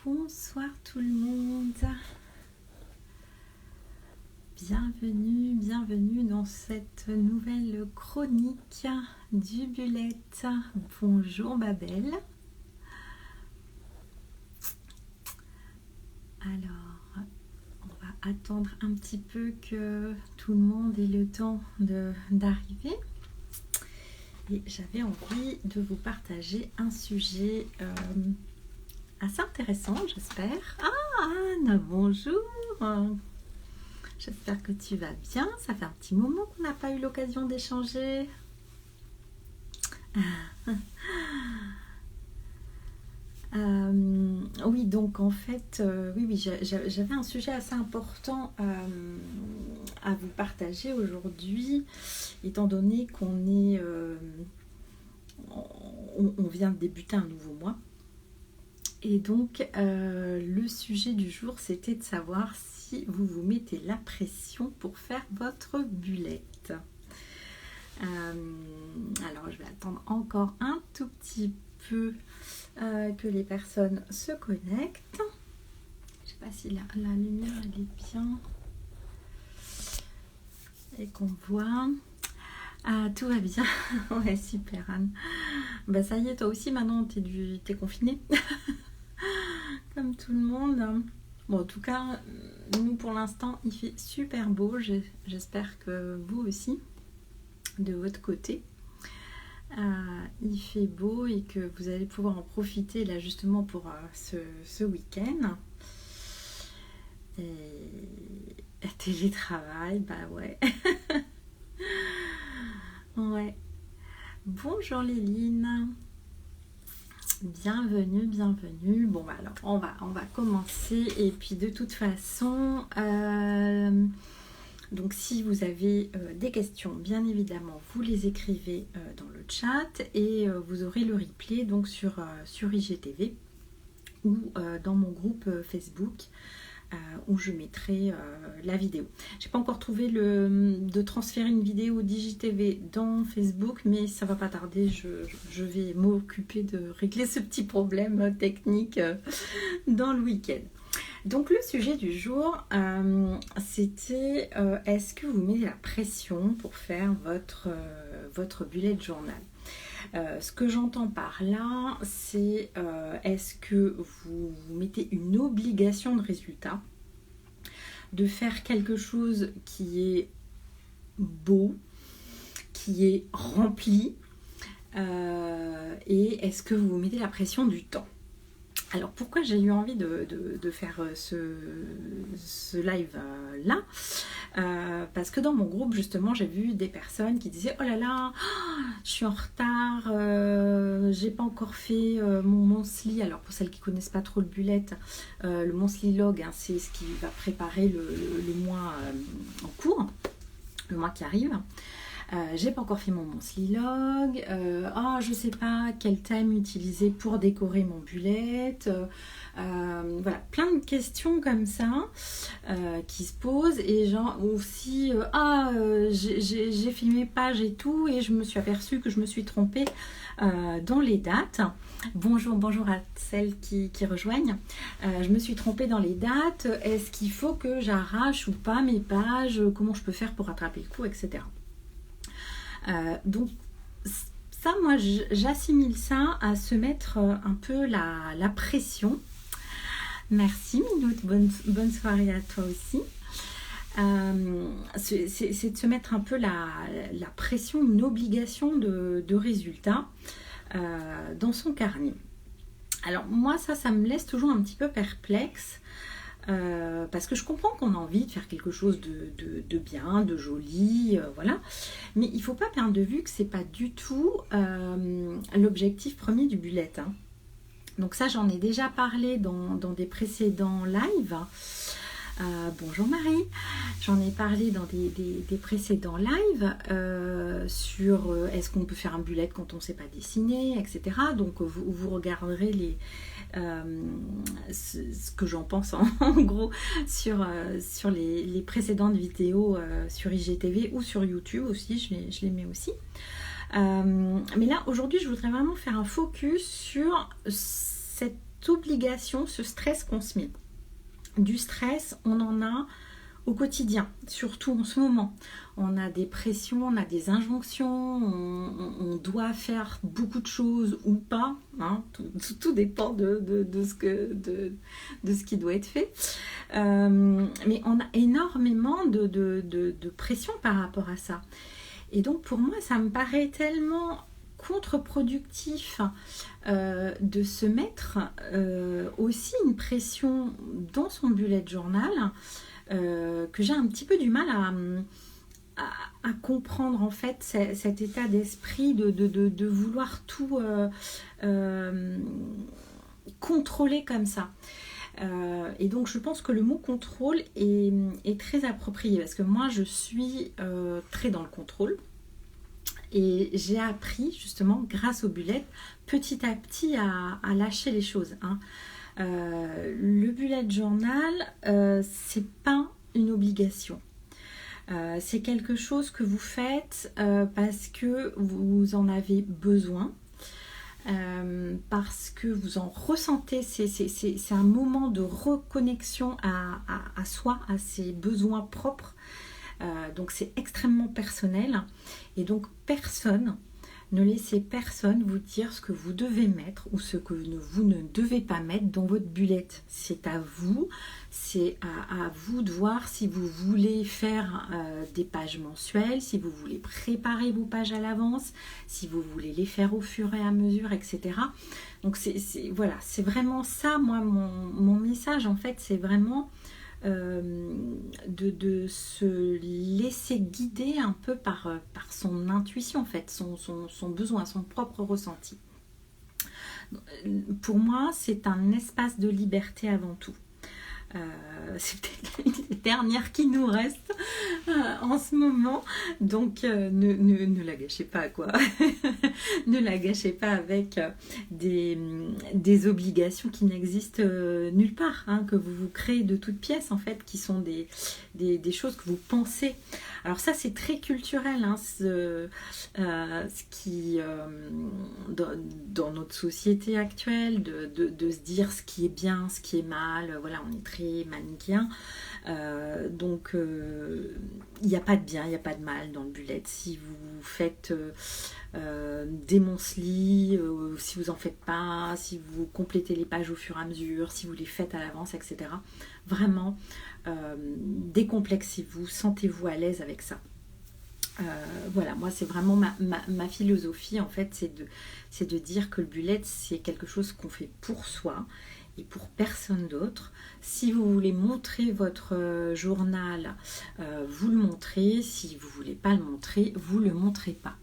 Bonsoir tout le monde. Bienvenue dans cette nouvelle chronique du Bulette. Bonjour Babel. Alors, on va attendre un petit peu que tout le monde ait le temps d'arriver. Et j'avais envie de vous partager un sujet assez intéressant, j'espère. Ah, Anne, bonjour. J'espère que tu vas bien. Ça fait un petit moment qu'on n'a pas eu l'occasion d'échanger. Oui, donc en fait, j'avais un sujet assez important à vous partager aujourd'hui, étant donné qu'on est, on vient de débuter un nouveau mois. Et donc, le sujet du jour, c'était de savoir si vous vous mettez la pression pour faire votre bulette. Alors, je vais attendre encore un tout petit peu que les personnes se connectent. Je ne sais pas si la lumière elle est bien et qu'on voit. Ah, tout va bien. Ouais, super Anne. Bah ça y est, toi aussi maintenant t'es confinée. Comme tout le monde. Bon, en tout cas, nous pour l'instant, il fait super beau. J'espère que vous aussi, de votre côté. Il fait beau et que vous allez pouvoir en profiter là justement pour ce week-end. Et télétravail, bah ouais. Ouais. Bonjour Léline. Bienvenue. Bon bah alors on va commencer et puis de toute façon donc si vous avez des questions, bien évidemment vous les écrivez dans le chat et vous aurez le replay donc sur IGTV ou dans mon groupe Facebook où je mettrai la vidéo. J'ai pas encore trouvé de transférer une vidéo d'IGTV dans Facebook, mais ça va pas tarder, je vais m'occuper de régler ce petit problème technique dans le week-end. Donc le sujet du jour, c'était est-ce que vous mettez la pression pour faire votre bullet journal? Ce que j'entends par là, c'est est-ce que vous mettez une obligation de résultat, de faire quelque chose qui est beau, qui est rempli, et est-ce que vous mettez la pression du temps? Alors pourquoi j'ai eu envie de faire ce live là, parce que dans mon groupe justement j'ai vu des personnes qui disaient oh là là, je suis en retard, j'ai pas encore fait mon monthly. Alors pour celles qui connaissent pas trop le bullet, le monthly log hein, c'est ce qui va préparer le mois en cours, le mois qui arrive. J'ai pas encore fait mon monthly log, je sais pas quel thème utiliser pour décorer mon bullet, voilà, plein de questions comme ça qui se posent et genre aussi j'ai fait mes pages et tout et je me suis aperçue que je me suis trompée dans les dates. Bonjour à celles qui rejoignent. Je me suis trompée dans les dates, est-ce qu'il faut que j'arrache ou pas mes pages, comment je peux faire pour rattraper le coup, etc. Donc ça, moi j'assimile ça à se mettre un peu la pression. Merci Minoute, bonne soirée à toi aussi. C'est de se mettre un peu la pression, une obligation de résultat dans son carnet. Alors moi ça me laisse toujours un petit peu perplexe. Parce que je comprends qu'on a envie de faire quelque chose de bien, de joli, voilà. Mais il ne faut pas perdre de vue que ce n'est pas du tout l'objectif premier du bullet. Hein. Donc ça, j'en ai déjà parlé dans des précédents lives. Bonjour Marie, j'en ai parlé dans des précédents lives sur est-ce qu'on peut faire un bullet quand on ne sait pas dessiner, etc. Donc vous regarderez ce que j'en pense en gros sur les précédentes vidéos sur IGTV ou sur YouTube aussi, je les mets aussi. Mais là aujourd'hui je voudrais vraiment faire un focus sur cette obligation, ce stress qu'on se met. Du stress, on en a au quotidien, surtout en ce moment. On a des pressions, on a des injonctions, on doit faire beaucoup de choses ou pas, hein, tout dépend de ce qui doit être fait. Mais on a énormément de pression par rapport à ça. Et donc pour moi, ça me paraît tellement contre-productif de se mettre aussi une pression dans son bullet journal que j'ai un petit peu du mal à comprendre en fait cet état d'esprit de vouloir tout contrôler comme ça. Et donc je pense que le mot contrôle est très approprié parce que moi je suis très dans le contrôle et j'ai appris justement grâce au bullet petit à petit à lâcher les choses, hein. Le bullet journal, c'est pas une obligation. C'est quelque chose que vous faites parce que vous en avez besoin, parce que vous en ressentez. C'est un moment de reconnexion à soi, à ses besoins propres. Donc c'est extrêmement personnel. Et donc ne laissez personne vous dire ce que vous devez mettre ou ce que vous ne devez pas mettre dans votre bullet. C'est à vous, c'est à vous de voir si vous voulez faire des pages mensuelles, si vous voulez préparer vos pages à l'avance, si vous voulez les faire au fur et à mesure, etc. Donc voilà, c'est vraiment ça, moi, mon message en fait, c'est vraiment de se laisser guider un peu par son intuition en fait, son besoin, son propre ressenti. Pour moi, c'est un espace de liberté avant tout. C'est peut-être les dernières qui nous restent en ce moment, donc ne la gâchez pas quoi. Ne la gâchez pas avec des obligations qui n'existent nulle part, hein, que vous vous créez de toutes pièces en fait, qui sont des choses que vous pensez. Alors ça c'est très culturel, hein, ce qui dans notre société actuelle de se dire ce qui est bien, ce qui est mal, voilà, on est très manichéen, donc il n'y a pas de bien, il n'y a pas de mal dans le bullet. Si vous faites des monthly, si vous en faites pas, si vous complétez les pages au fur et à mesure, si vous les faites à l'avance, etc. Vraiment, décomplexez-vous, sentez-vous à l'aise avec ça. Voilà, moi c'est vraiment ma philosophie en fait, c'est de dire que le bullet c'est quelque chose qu'on fait pour soi et pour personne d'autre. Si vous voulez montrer votre journal, vous le montrez. Si vous ne voulez pas le montrer, vous ne le montrez pas.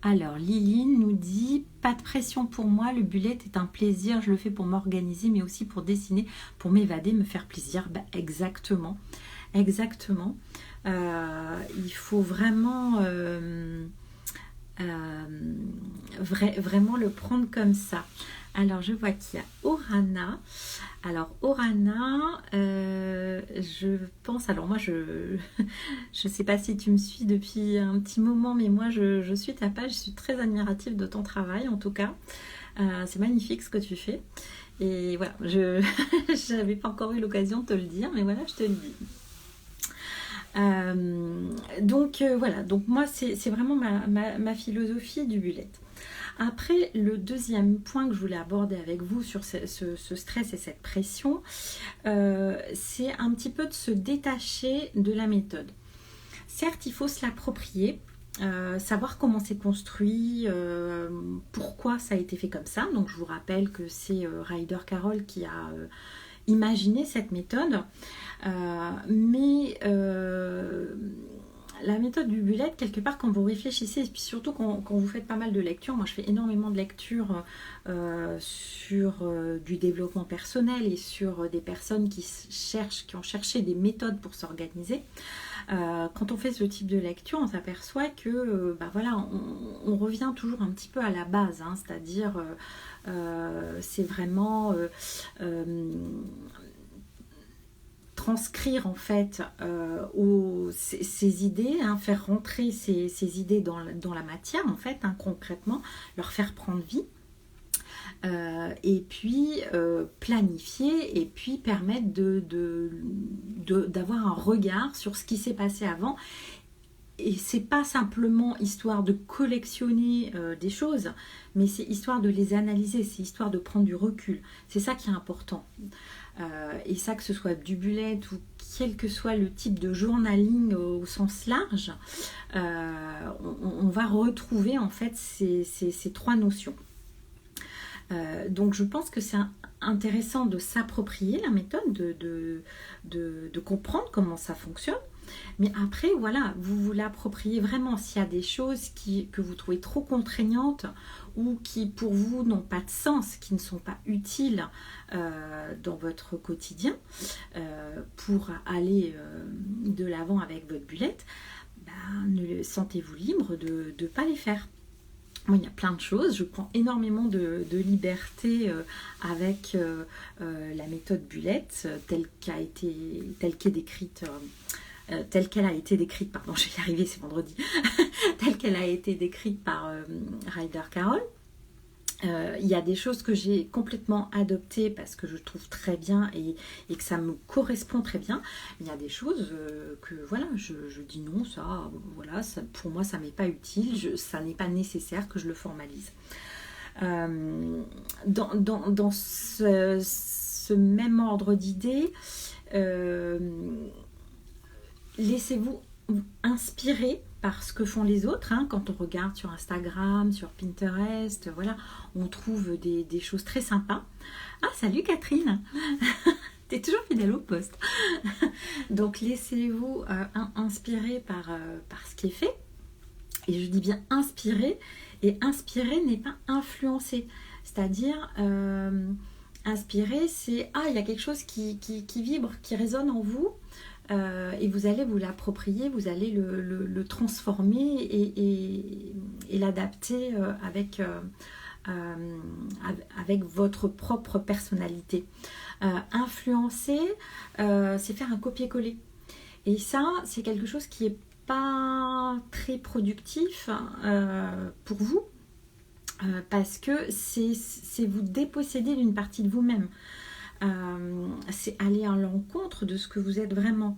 Alors Liline nous dit, pas de pression pour moi, le bullet est un plaisir, je le fais pour m'organiser mais aussi pour dessiner, pour m'évader, me faire plaisir. Bah, exactement. Il faut vraiment vraiment le prendre comme ça. Alors je vois qu'il y a Orana. Alors Orana, je pense, alors moi je sais pas si tu me suis depuis un petit moment, mais moi je suis ta page, je suis très admirative de ton travail en tout cas. C'est magnifique ce que tu fais. Et voilà, je n'avais pas encore eu l'occasion de te le dire, mais voilà, je te le dis. Voilà, donc moi c'est vraiment ma philosophie du bullet. Après, le deuxième point que je voulais aborder avec vous sur ce stress et cette pression, c'est un petit peu de se détacher de la méthode. Certes, il faut se l'approprier, savoir comment c'est construit, pourquoi ça a été fait comme ça. Donc je vous rappelle que c'est Ryder Carroll qui a imaginé cette méthode. Mais la méthode du bullet, quelque part, quand vous réfléchissez, et puis surtout quand vous faites pas mal de lectures, moi je fais énormément de lectures sur du développement personnel et sur des personnes qui ont cherché des méthodes pour s'organiser. Quand on fait ce type de lecture, on s'aperçoit que voilà, on revient toujours un petit peu à la base, hein, c'est-à-dire c'est vraiment transcrire en fait ces idées, hein, faire rentrer ces idées dans la matière en fait, hein, concrètement, leur faire prendre vie. et puis planifier et puis permettre d'avoir un regard sur ce qui s'est passé avant. Et c'est pas simplement histoire de collectionner des choses, mais c'est histoire de les analyser, c'est histoire de prendre du recul. C'est ça qui est important. Et ça, que ce soit du bullet ou quel que soit le type de journaling au sens large, on va retrouver en fait ces trois notions. Donc je pense que c'est intéressant de s'approprier la méthode, de comprendre comment ça fonctionne. Mais après, voilà, vous vous l'appropriez vraiment. S'il y a des choses que vous trouvez trop contraignantes ou qui pour vous n'ont pas de sens, qui ne sont pas utiles dans votre quotidien pour aller de l'avant avec votre bullet, sentez-vous libre de ne pas les faire. Moi, il y a plein de choses, je prends énormément de liberté avec la méthode bullet telle qu'elle a été décrite, pardon, je vais y arriver, c'est vendredi, telle qu'elle a été décrite par Ryder Carroll. Il y a des choses que j'ai complètement adoptées parce que je trouve très bien et que ça me correspond très bien. Il y a des choses que voilà, je dis non, ça, voilà, ça, pour moi ça m'est pas utile, ça n'est pas nécessaire que je le formalise. Dans ce même ordre d'idées, laissez-vous inspirer par ce que font les autres, hein. Quand on regarde sur Instagram, sur Pinterest, voilà, on trouve des choses très sympas. Ah, salut Catherine. T'es toujours fidèle au poste. Donc laissez-vous inspirer par ce qui est fait. Et je dis bien inspirer, et inspirer n'est pas influencer. C'est-à-dire inspirer, c'est il y a quelque chose qui vibre, qui résonne en vous. Et vous allez vous l'approprier, vous allez le transformer et l'adapter avec votre propre personnalité. Influencer, c'est faire un copier-coller. Et ça, c'est quelque chose qui n'est pas très productif pour vous, parce que c'est vous déposséder d'une partie de vous-même. C'est aller à l'encontre de ce que vous êtes vraiment.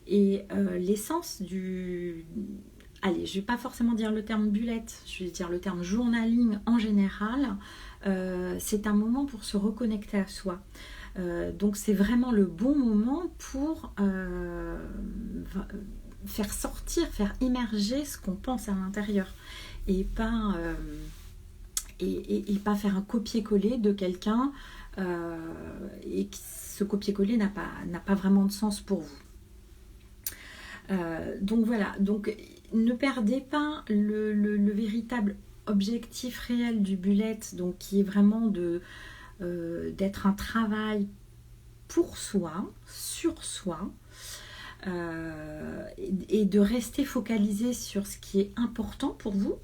Et l'essence du... Allez, je ne vais pas forcément dire le terme bullet, je vais dire le terme journaling en général. C'est un moment pour se reconnecter à soi. Donc c'est vraiment le bon moment pour faire sortir, faire émerger ce qu'on pense à l'intérieur. Et pas faire un copier-coller de quelqu'un et que ce copier-coller n'a pas vraiment de sens pour vous. Donc voilà, donc ne perdez pas le véritable objectif réel du bullet, donc qui est vraiment d'être un travail pour soi, sur soi, et de rester focalisé sur ce qui est important pour vous.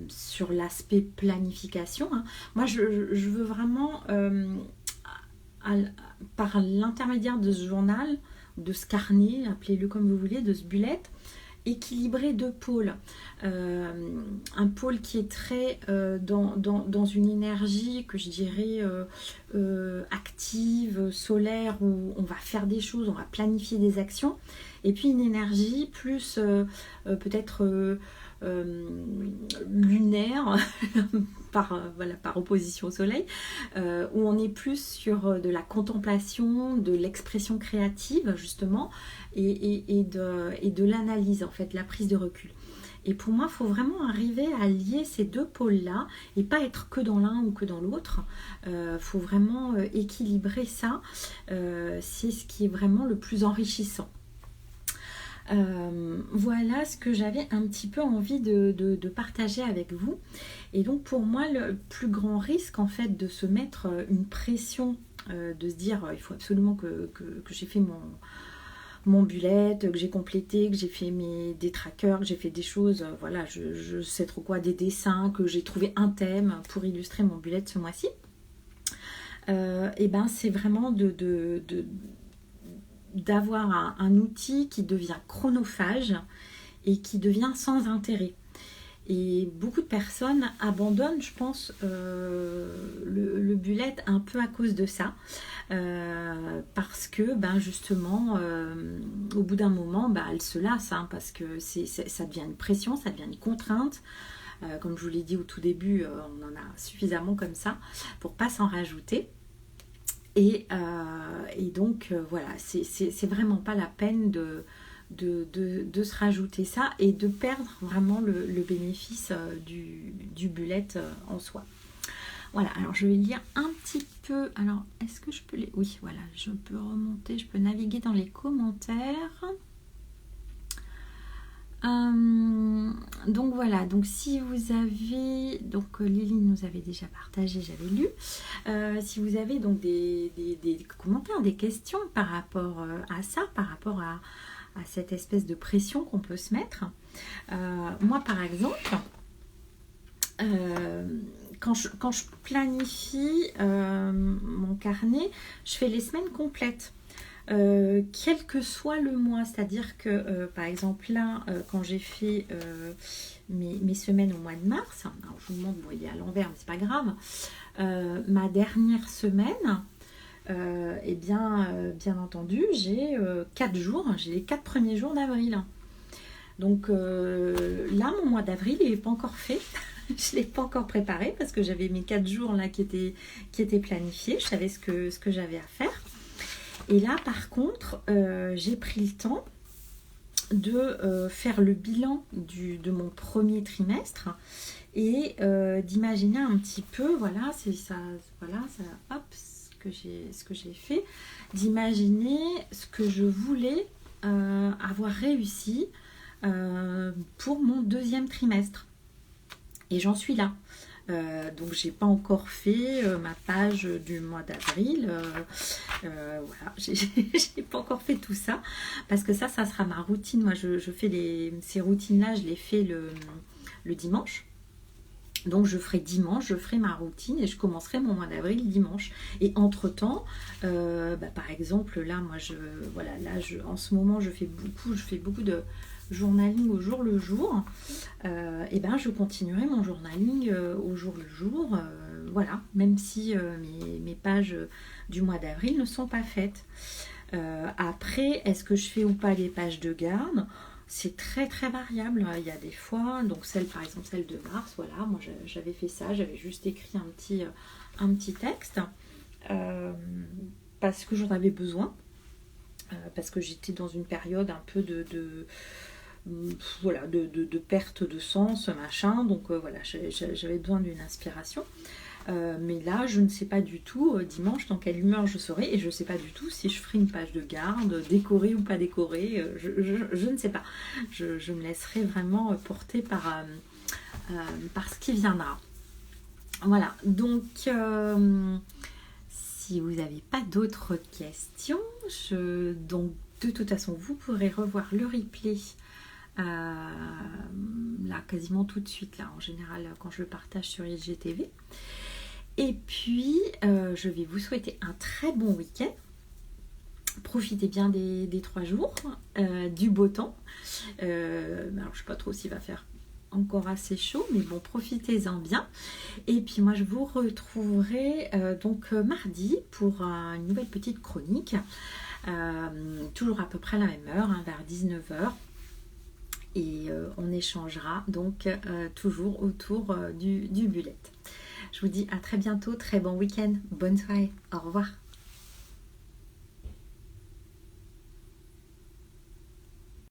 Sur l'aspect planification, hein. Moi je veux vraiment par l'intermédiaire de ce journal, de ce carnet, appelez-le comme vous voulez, de ce bullet, équilibrer deux pôles. Un pôle qui est très dans une énergie que je dirais active, solaire, où on va faire des choses, on va planifier des actions, et puis une énergie plus peut-être lunaire par opposition au soleil, où on est plus sur de la contemplation, de l'expression créative justement, et de l'analyse en fait, la prise de recul. Et pour moi, il faut vraiment arriver à lier ces deux pôles-là et pas être que dans l'un ou que dans l'autre. Faut vraiment équilibrer ça. C'est ce qui est vraiment le plus enrichissant. Voilà ce que j'avais un petit peu envie de partager avec vous. Et donc pour moi, le plus grand risque en fait de se mettre une pression, de se dire il faut absolument que j'ai fait mon bullet, que j'ai complété, que j'ai fait des trackers, que j'ai fait des choses, voilà, je sais trop quoi, des dessins, que j'ai trouvé un thème pour illustrer mon bullet ce mois-ci. Et ben c'est vraiment d'avoir un outil qui devient chronophage et qui devient sans intérêt. Et beaucoup de personnes abandonnent, je pense, le bullet un peu à cause de ça. Parce que justement, au bout d'un moment, elles se lassent, hein, parce que ça devient une pression, ça devient une contrainte. Comme je vous l'ai dit au tout début, on en a suffisamment comme ça pour pas s'en rajouter. Et donc, voilà, c'est vraiment pas la peine de se rajouter ça et de perdre vraiment le bénéfice du bullet en soi. Voilà, alors je vais lire un petit peu. Alors, est-ce que je peux les... Oui, voilà, je peux remonter, je peux naviguer dans les commentaires. Donc voilà, donc si vous avez, donc Lily nous avait déjà partagé, j'avais lu, si vous avez donc des commentaires, des questions par rapport à ça, par rapport à cette espèce de pression qu'on peut se mettre. Moi par exemple, quand je planifie mon carnet, je fais les semaines complètes. Quel que soit le mois, c'est-à-dire que par exemple là quand j'ai fait mes semaines au mois de mars, alors je vous montre, bon, il est à l'envers mais c'est pas grave, ma dernière semaine, bien entendu j'ai 4 jours, j'ai les 4 premiers jours d'avril, donc là mon mois d'avril il n'est pas encore fait. Je ne l'ai pas encore préparé parce que j'avais mes 4 jours là qui étaient planifiés, je savais ce que j'avais à faire. Et là, par contre, j'ai pris le temps de faire le bilan de mon premier trimestre et d'imaginer un petit peu, voilà, c'est ça, voilà, ça, hop, ce que j'ai fait, d'imaginer ce que je voulais avoir réussi pour mon deuxième trimestre. Et j'en suis là. Donc j'ai pas encore fait ma page du mois d'avril, voilà, j'ai pas encore fait tout ça parce que ça sera ma routine. Moi je fais ces routines là, je les fais le dimanche, donc je ferai dimanche, je ferai ma routine et je commencerai mon mois d'avril dimanche. Et entre temps par exemple là moi en ce moment je fais beaucoup de journaling au jour le jour, je continuerai mon journaling au jour le jour, voilà, même si mes pages du mois d'avril ne sont pas faites. Après, est-ce que je fais ou pas les pages de garde? C'est très très variable. Il y a des fois, donc par exemple celle de mars, voilà, moi j'avais fait ça, j'avais juste écrit un petit texte parce que j'en avais besoin, parce que j'étais dans une période un peu de perte de sens, machin, donc voilà, j'avais besoin d'une inspiration. Mais là, je ne sais pas du tout, dimanche, dans quelle humeur je serai, et je ne sais pas du tout si je ferai une page de garde, décorée ou pas décorée, je ne sais pas. Je me laisserai vraiment porter par ce qui viendra. Voilà, donc si vous n'avez pas d'autres questions, donc de toute façon, vous pourrez revoir le replay là quasiment tout de suite, là en général quand je le partage sur IGTV. Et puis je vais vous souhaiter un très bon week-end. Profitez bien des 3 jours, du beau temps. Alors je sais pas trop s'il va faire encore assez chaud, mais bon, profitez-en bien. Et puis moi je vous retrouverai donc mardi pour une nouvelle petite chronique, toujours à peu près à la même heure, hein, vers 19h. Et on échangera donc toujours autour du bullet. Je vous dis à très bientôt, très bon week-end, bonne soirée, au revoir.